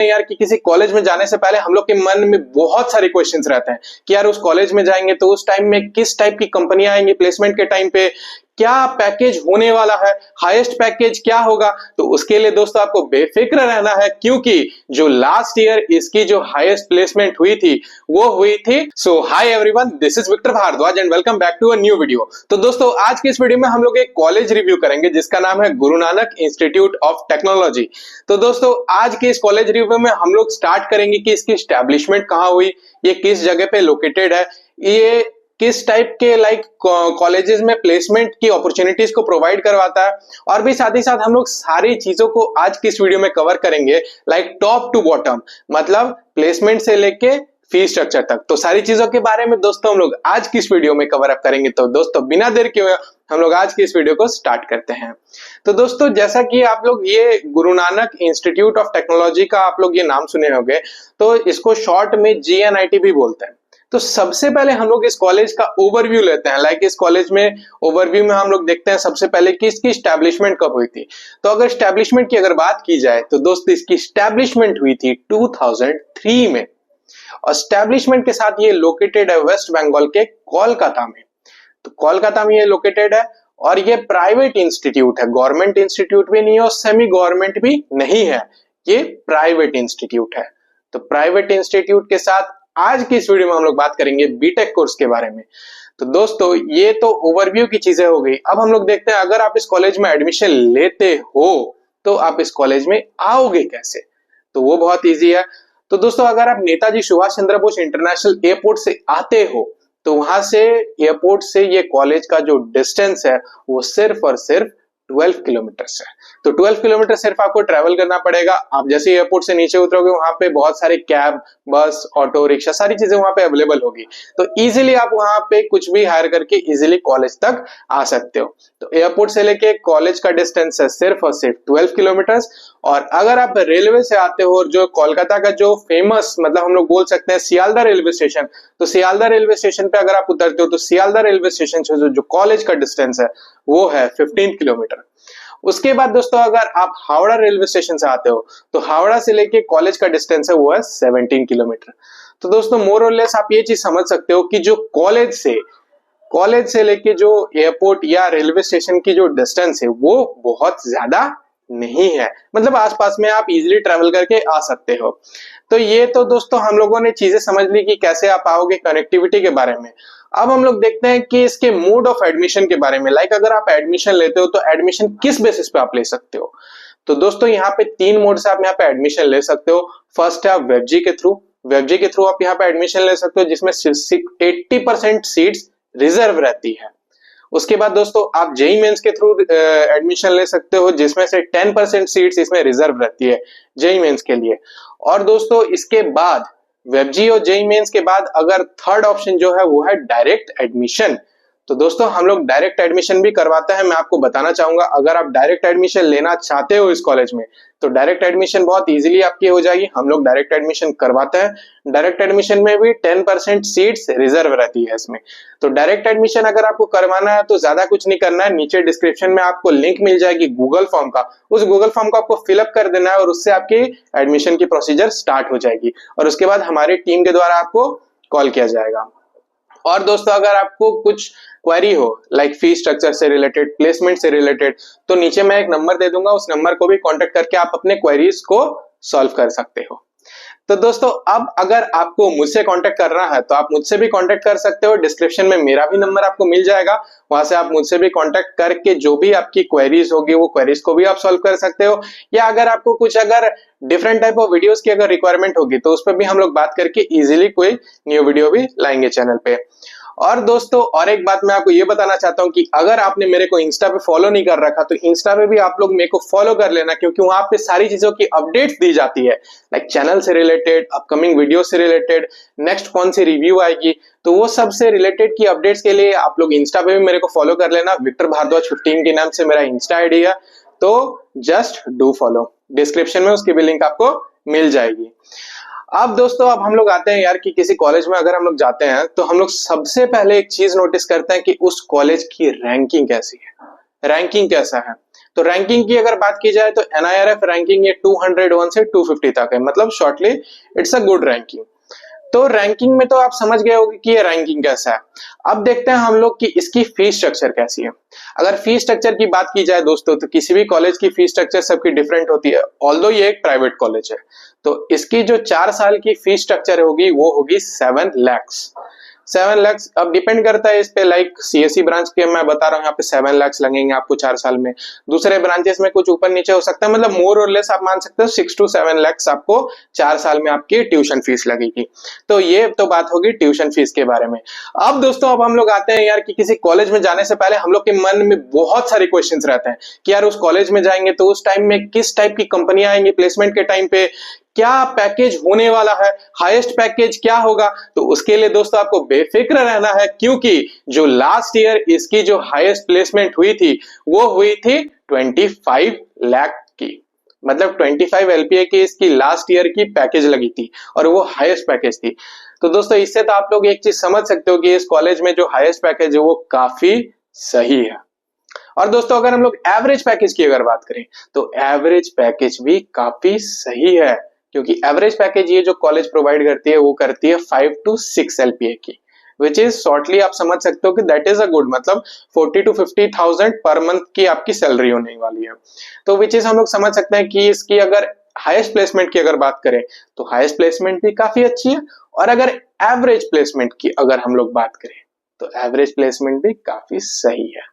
यार कि किसी कॉलेज में जाने से पहले हम लोग के मन में बहुत सारे क्वेश्चंस रहते हैं कि यार उस कॉलेज में जाएंगे तो उस टाइम में किस टाइप की कंपनियां आएंगी प्लेसमेंट के टाइम पे, क्या पैकेज होने वाला है, हाईएस्ट पैकेज क्या होगा। तो उसके लिए दोस्तों आपको बेफिक्र रहना है, क्योंकि जो लास्ट ईयर इसकी जो हाईएस्ट प्लेसमेंट हुई थी वो हुई थी। So hi everyone, this is Victor Bhardwaj and welcome back to a new video. तो दोस्तों आज के इस वीडियो में हम लोग एक कॉलेज रिव्यू करेंगे जिसका नाम है Guru Nanak institute of technology. तो दोस्तों आज के इस कॉलेज रिव्यू में हम लोग स्टार्ट करेंगे कि इसकी स्टैब्लिशमेंट कहां हुई, ये किस जगह पे लोकेटेड है, ये किस टाइप के कॉलेजेस में प्लेसमेंट की अपॉर्चुनिटीज को प्रोवाइड करवाता है, और भी साथ ही साथ हम लोग सारी चीजों को आज की इस वीडियो में कवर करेंगे टॉप टू बॉटम, मतलब प्लेसमेंट से लेके फी स्ट्रक्चर तक। तो सारी चीजों के बारे में दोस्तों हम लोग आज की इस वीडियो में कवर अप करेंगे। तो दोस्तों बिना देर के हम लोग आज की इस वीडियो को स्टार्ट करते हैं। तो दोस्तों जैसा कि आप लोग ये Guru Nanak institute of technology का आप लोग ये नाम सुने होंगे, तो इसको शॉर्ट में GNIT भी बोलते हैं। तो सबसे पहले हम लोग इस कॉलेज का ओवरव्यू लेते हैं। इस कॉलेज में ओवरव्यू में हम लोग देखते हैं सबसे पहले कि इसकी स्टैब्लिशमेंट कब हुई थी। तो अगर स्टैब्लिशमेंट की अगर बात की जाए तो दोस्तों इसकी स्टैब्लिशमेंट हुई थी 2003 में, और स्टैब्लिशमेंट के साथ ये लोकेटेड है वेस्ट बंगाल के कोलकाता में। तो कोलकाता में ये लोकेटेड है, और ये प्राइवेट इंस्टीट्यूट है, गवर्नमेंट इंस्टीट्यूट भी नहीं है और सेमी गवर्नमेंट भी नहीं है, ये प्राइवेट इंस्टीट्यूट है। तो प्राइवेट इंस्टीट्यूट के साथ आज की इस वीडियो में हम लोग बात करेंगे बीटेक कोर्स के बारे में। तो दोस्तों ये तो ओवरव्यू की चीजें हो गई। अब हम लोग देखते हैं अगर आप इस कॉलेज में एडमिशन लेते हो तो आप इस कॉलेज में आओगे कैसे। तो वो बहुत इजी है। तो दोस्तों अगर आप नेताजी सुभाष चंद्र बोस इंटरनेशनल एयरपोर्ट से आते हो तो वहां से एयरपोर्ट से ये कॉलेज का जो डिस्टेंस है वो सिर्फ और सिर्फ 12 किलोमीटर है। तो 12 किलोमीटर सिर्फ आपको ट्रेवल करना पड़ेगा। आप जैसे एयरपोर्ट से नीचे उतरोगे वहां पे बहुत सारे कैब, बस, ऑटो रिक्शा सारी चीजें वहां पे अवेलेबल होगी। तो इजीली आप वहां पे कुछ भी हायर करके इजीली कॉलेज तक आ सकते हो। तो एयरपोर्ट से लेके कॉलेज का डिस्टेंस है सिर्फ और सिर्फ 12 किलोमीटर। और अगर आप रेलवे से आते हो, और जो कोलकाता का जो फेमस मतलब हम लोग बोल सकते हैं सियालदा रेलवे स्टेशन, तो सियालदा रेलवे स्टेशन पे अगर आप उतरते हो तो सियालदा रेलवे स्टेशन से जो कॉलेज का डिस्टेंस है वो है 15 किलोमीटर। उसके बाद दोस्तों अगर आप हावड़ा रेलवे स्टेशन से आते हो तो हावड़ा से लेके कॉलेज का डिस्टेंस है वो है 17 किलोमीटर। तो दोस्तों मोर और लेस आप ये चीज समझ सकते हो कि जो कॉलेज से लेके जो एयरपोर्ट या रेलवे स्टेशन की जो डिस्टेंस है वो बहुत ज्यादा नहीं है, मतलब आसपास में आप इजीली ट्रेवल करके आ सकते हो। तो ये तो दोस्तों हम लोगों ने चीजें समझ ली कि कैसे आप आओगे, कनेक्टिविटी के बारे में। अब हम लोग देखते हैं कि इसके मोड ऑफ एडमिशन के बारे में। अगर आप एडमिशन लेते हो तो एडमिशन किस बेसिस पे आप ले सकते हो। तो दोस्तों यहाँ पे 3 मोड से आप यहाँ पे एडमिशन ले सकते हो। फर्स्ट है आप वेबजी के थ्रू आप यहाँ पे एडमिशन ले सकते हो, जिसमें 80% सीट्स रिजर्व रहती है। उसके बाद दोस्तों आप जेईई मेंस के थ्रू एडमिशन ले सकते हो, जिसमें से 10% सीट्स इसमें रिजर्व रहती है जेईई मेंस के लिए। और दोस्तों इसके बाद वेबजी और जेईई मेंस के बाद अगर थर्ड ऑप्शन जो है वो है डायरेक्ट एडमिशन। तो दोस्तों हम लोग डायरेक्ट एडमिशन भी करवाते हैं। मैं आपको बताना चाहूंगा अगर आप डायरेक्ट एडमिशन लेना चाहते हो इस कॉलेज में तो डायरेक्ट एडमिशन बहुत इजीली आपकी हो जाएगी। हम लोग डायरेक्ट एडमिशन करवाते हैं। डायरेक्ट एडमिशन में भी 10% सीट्स रिजर्व रहती है इसमें। तो डायरेक्ट एडमिशन अगर आपको करवाना है तो ज्यादा कुछ नहीं करना है, नीचे डिस्क्रिप्शन में आपको लिंक मिल जाएगी गूगल फॉर्म का। उस गूगल फॉर्म को आपको फिलअप कर देना है और उससे आपकी एडमिशन की प्रोसीजर स्टार्ट हो जाएगी, और उसके बाद हमारी टीम के द्वारा आपको कॉल किया जाएगा। और दोस्तों अगर आपको कुछ क्वेरी हो फी स्ट्रक्चर से रिलेटेड, प्लेसमेंट से रिलेटेड, तो नीचे मैं एक नंबर दे दूंगा, उस नंबर को भी कांटेक्ट करके आप अपने क्वेरीज को सॉल्व कर सकते हो। तो दोस्तों अब अगर आपको मुझसे कांटेक्ट करना है तो आप मुझसे भी कांटेक्ट कर सकते हो। डिस्क्रिप्शन में मेरा भी नंबर आपको मिल जाएगा, वहां से आप मुझसे भी कांटेक्ट करके जो भी आपकी क्वेरीज होगी वो क्वेरीज को भी आप सॉल्व कर सकते हो। या अगर आपको कुछ अगर डिफरेंट टाइप ऑफ वीडियोस की अगर रिक्वायरमेंट होगी तो उस पर भी हम लोग बात करके इजीली कोई न्यू वीडियो भी लाएंगे चैनल पे। और दोस्तों और एक बात मैं आपको ये बताना चाहता हूं कि अगर आपने मेरे को इंस्टा पे फॉलो नहीं कर रखा तो इंस्टा पे भी आप लोग मेरे को फॉलो कर लेना, क्योंकि वहां पे सारी चीजों की अपडेट्स दी जाती है, चैनल से रिलेटेड, अपकमिंग वीडियो से रिलेटेड, नेक्स्ट कौन सी रिव्यू आएगी, तो वो सब से रिलेटेड की अपडेट्स के लिए आप लोग इंस्टा पे भी मेरे को फॉलो कर लेना। विक्टर भारद्वाज 15 के नाम से मेरा इंस्टा आईडी है, तो जस्ट डू फॉलो। डिस्क्रिप्शन में उसकी भी लिंक आपको मिल जाएगी। अब दोस्तों अब हम लोग आते हैं यार कि किसी कॉलेज में अगर हम लोग जाते हैं तो हम लोग सबसे पहले एक चीज नोटिस करते हैं कि उस कॉलेज की रैंकिंग कैसी है, रैंकिंग कैसा है। तो रैंकिंग की अगर बात की जाए तो NIRF रैंकिंग ये 201 से 250 तक है, मतलब shortly it's a good ranking. तो रैंकिंग में तो आप समझ गए होंगे कि ये रैंकिंग कैसा है। अब देखते हैं हम लोग कि इसकी फीस स्ट्रक्चर कैसी है। अगर फीस स्ट्रक्चर की बात की जाए दोस्तों, तो किसी भी कॉलेज की फीस स्ट्रक्चर सबकी डिफरेंट होती है, ऑल्दो ये एक प्राइवेट कॉलेज है। तो इसकी जो 4 साल की फीस स्ट्रक्चर होगी वो होगी 7 lakhs। 7 lakhs अब डिपेंड करता है इस पे, लाइक CSE ब्रांच के मैं बता रहा हूँ यहाँ पे 7 lakhs लगेंगे आपको 4 साल में। दूसरे ब्रांचेस में कुछ ऊपर नीचे हो सकता है, मतलब मोर और लेस आप मान सकते हो 6 to 7 lakhs आपको 4 साल में आपकी ट्यूशन फीस लगेगी। तो ये तो बात होगी ट्यूशन फीस के बारे में। अब दोस्तों अब हम लोग आते हैं यार कि किसी कॉलेज में जाने से पहले हम लोग के मन में बहुत सारे क्वेश्चंस रहते हैं कि यार उस कॉलेज में जाएंगे तो उस टाइम में किस टाइप की कंपनियां आएंगी प्लेसमेंट के टाइम पे, क्या पैकेज होने वाला है, हाईएस्ट पैकेज क्या होगा। तो उसके लिए दोस्तों आपको बेफिक्र रहना है, क्योंकि जो लास्ट ईयर इसकी जो हाईएस्ट प्लेसमेंट हुई थी वो हुई थी 25 लाख की, मतलब 25 LPA की इसकी लास्ट ईयर की पैकेज लगी थी और वो हाईएस्ट पैकेज थी। तो दोस्तों इससे तो आप लोग एक चीज समझ सकते हो कि इस कॉलेज में जो हाईएस्ट पैकेज है वो काफी सही है। और दोस्तों अगर हम लोग एवरेज पैकेज की अगर बात करें तो एवरेज पैकेज भी काफी सही है, क्योंकि एवरेज पैकेज ये जो कॉलेज प्रोवाइड करती है वो करती है 5 to 6 LPA की, विच इज शॉर्टली आप समझ सकते हो कि दैट इज अ गुड, मतलब 40 to 50,000 पर मंथ की आपकी सैलरी होने वाली है। तो विच इज हम लोग समझ सकते हैं कि इसकी अगर हाईएस्ट प्लेसमेंट की अगर बात करें तो हाईएस्ट प्लेसमेंट भी काफी अच्छी है, और अगर एवरेज प्लेसमेंट की अगर हम लोग बात करें तो एवरेज प्लेसमेंट भी काफी सही है।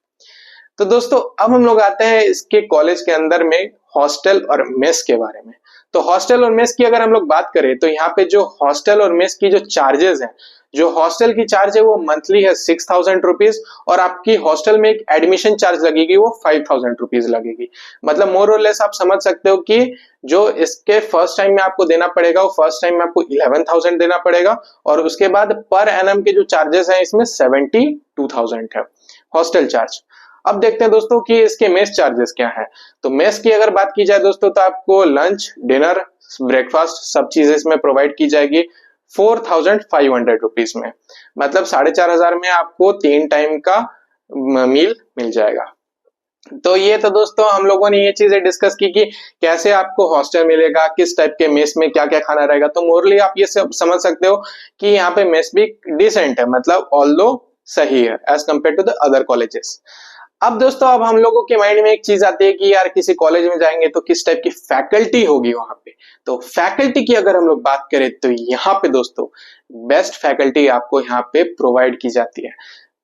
तो दोस्तों अब हम लोग आते हैं इसके कॉलेज के अंदर में हॉस्टल और मेस के बारे में। तो हॉस्टल और मेस की अगर हम लोग बात करें तो यहाँ पे जो हॉस्टल और मेस की जो चार्जेस हैं, जो हॉस्टल की चार्ज है वो मंथली है 6,000 रुपीज, और आपकी हॉस्टल में एक एडमिशन चार्ज लगेगी वो 5,000 रुपीज लगेगी। मतलब मोर और लेस आप समझ सकते हो कि जो इसके फर्स्ट टाइम में आपको देना पड़ेगा वो फर्स्ट टाइम में आपको 11,000 देना पड़ेगा, और उसके बाद पर एनम के जो चार्जेस हैं इसमें 72,000 है हॉस्टल चार्ज। अब देखते हैं दोस्तों कि इसके मेस चार्जेस क्या है। तो मेस की अगर बात की जाए दोस्तों तो आपको लंच, डिनर, ब्रेकफास्ट सब चीजें इसमें प्रोवाइड की जाएगी 4,500 रुपीज में, मतलब 4,500 में आपको 3 टाइम का मील मिल जाएगा। तो ये तो दोस्तों हम लोगों ने ये चीजें डिस्कस की कि कैसे आपको हॉस्टल मिलेगा, किस टाइप के मेस में क्या क्या खाना रहेगा। तो मोरली आप ये सब समझ सकते हो कि यहाँ पे मेस भी डिसेंट है, मतलब ऑल्दो सही है as compare to the other colleges. अब दोस्तों अब हम लोगों के माइंड में एक चीज आती है कि यार किसी कॉलेज में जाएंगे तो किस टाइप की फैकल्टी होगी वहां पे। तो फैकल्टी की अगर हम लोग बात करें तो यहाँ पे दोस्तों बेस्ट फैकल्टी आपको यहाँ पे प्रोवाइड की जाती है।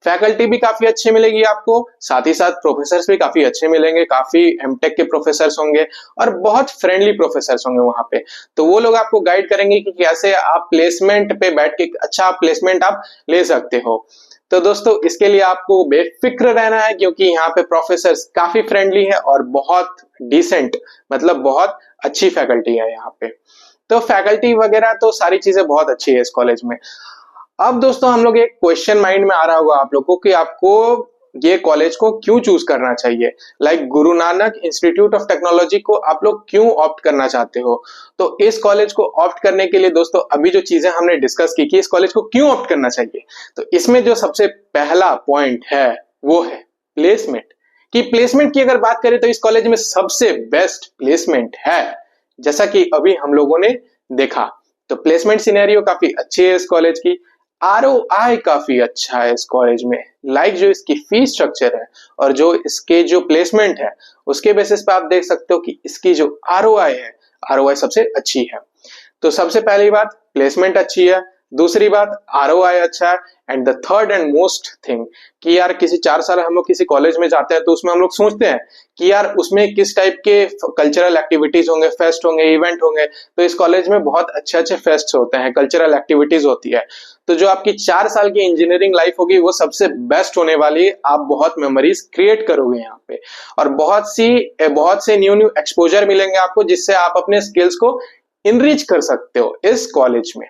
फैकल्टी भी काफी अच्छी मिलेगी आपको, साथ ही साथ प्रोफेसर्स भी काफी अच्छे मिलेंगे, काफी एमटेक के प्रोफेसर्स होंगे और बहुत फ्रेंडली प्रोफेसर्स होंगे वहां पे। तो वो लोग आपको गाइड करेंगे कि कैसे आप प्लेसमेंट पे बैठ के अच्छा प्लेसमेंट आप ले सकते हो। तो दोस्तों इसके लिए आपको बेफिक्र रहना है, क्योंकि यहाँ पे प्रोफेसर्स काफी फ्रेंडली है और बहुत डिसेंट, मतलब बहुत अच्छी फैकल्टी है यहाँ पे। तो फैकल्टी वगैरह तो सारी चीजें बहुत अच्छी है इस कॉलेज में। अब दोस्तों हम लोग एक क्वेश्चन माइंड में आ रहा होगा आप लोग को कि आपको ये कॉलेज को क्यों चूज करना चाहिए, like Guru Nanak institute of technology को आप लोग क्यों ऑप्ट करना चाहते हो। तो इस कॉलेज को ऑप्ट करने के लिए दोस्तों अभी जो चीजें हमने डिस्कस की कि इस कॉलेज को क्यों ऑप्ट करना चाहिए, तो इसमें जो सबसे पहला पॉइंट है वो है प्लेसमेंट। कि प्लेसमेंट की अगर बात करें तो इस कॉलेज में सबसे बेस्ट प्लेसमेंट है, जैसा कि अभी हम लोगों ने देखा। तो प्लेसमेंट सिनेरियो काफी अच्छी है इस कॉलेज की, ROI काफी अच्छा है इस कॉलेज में, लाइक जो इसकी फीस स्ट्रक्चर है और जो इसके जो प्लेसमेंट है उसके बेसिस पे आप देख सकते हो कि इसकी जो ROI है, ROI सबसे अच्छी है। तो सबसे पहली बात प्लेसमेंट अच्छी है, दूसरी बात ROI अच्छा है, and the third and most thing कि यार किसी 4 साल हम लोग किसी कॉलेज में जाते हैं तो उसमें हम लोग सोचते हैं कि यार उसमें किस टाइप के कल्चरल एक्टिविटीज होंगे, फेस्ट होंगे, इवेंट होंगे। तो इस कॉलेज में बहुत अच्छे अच्छे फेस्ट होते हैं, कल्चरल एक्टिविटीज होती है। तो जो आपकी 4 साल की इंजीनियरिंग लाइफ होगी वो सबसे बेस्ट होने वाली है, आप बहुत मेमोरीज क्रिएट करोगे यहाँ पे, और बहुत से न्यू न्यू एक्सपोजर मिलेंगे आपको, जिससे आप अपने स्किल्स को इनरिच कर सकते हो इस कॉलेज में।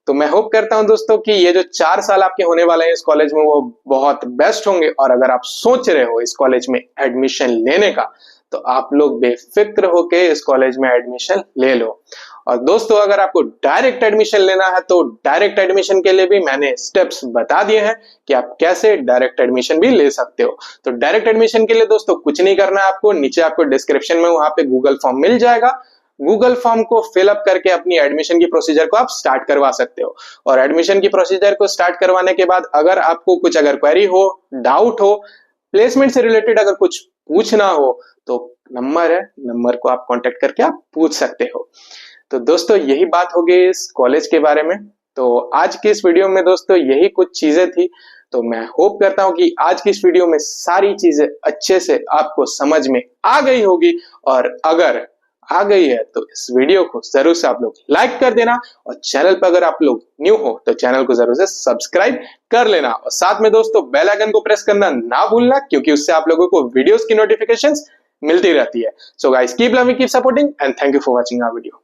तो मैं होप करता हूं दोस्तों कि ये जो 4 साल आपके होने वाले हैं इस कॉलेज में वो बहुत बेस्ट होंगे, और अगर आप सोच रहे हो इस कॉलेज में एडमिशन लेने का तो आप लोग बेफिक्र होके इस कॉलेज में एडमिशन ले लो। और दोस्तों अगर आपको डायरेक्ट एडमिशन लेना है तो डायरेक्ट एडमिशन के लिए भी मैंने स्टेप्स बता दिए हैं कि आप कैसे डायरेक्ट एडमिशन भी ले सकते हो। तो डायरेक्ट एडमिशन के लिए दोस्तों कुछ नहीं करना है आपको, नीचे आपको डिस्क्रिप्शन में वहां पे गूगल फॉर्म मिल जाएगा। गूगल फॉर्म को फिलअप करके अपनी एडमिशन की प्रोसीजर को आप स्टार्ट करवा सकते हो। और एडमिशन की प्रोसीजर को स्टार्ट करवाने के बाद अगर आपको कुछ अगर क्वेरी हो, डाउट हो, प्लेसमेंट से रिलेटेड अगर कुछ पूछना हो तो नंबर है, नंबर को आप कांटेक्ट करके आप पूछ सकते हो। तो दोस्तों यही बात हो गई इस कॉलेज के बारे में। तो आज की इस वीडियो में दोस्तों यही कुछ चीजें थी। तो मैं होप करता हूं कि आज की इस वीडियो में सारी चीजें अच्छे से आपको समझ में आ गई होगी, और अगर आ गई है तो इस वीडियो को जरूर से आप लोग लाइक कर देना, और चैनल पर अगर आप लोग न्यू हो तो चैनल को जरूर से सब्सक्राइब कर लेना, और साथ में दोस्तों बेल आइकन को प्रेस करना ना भूलना, क्योंकि उससे आप लोगों को वीडियोस की नोटिफिकेशंस मिलती रहती है। So guys keep loving, keep supporting and thank you for watching our video.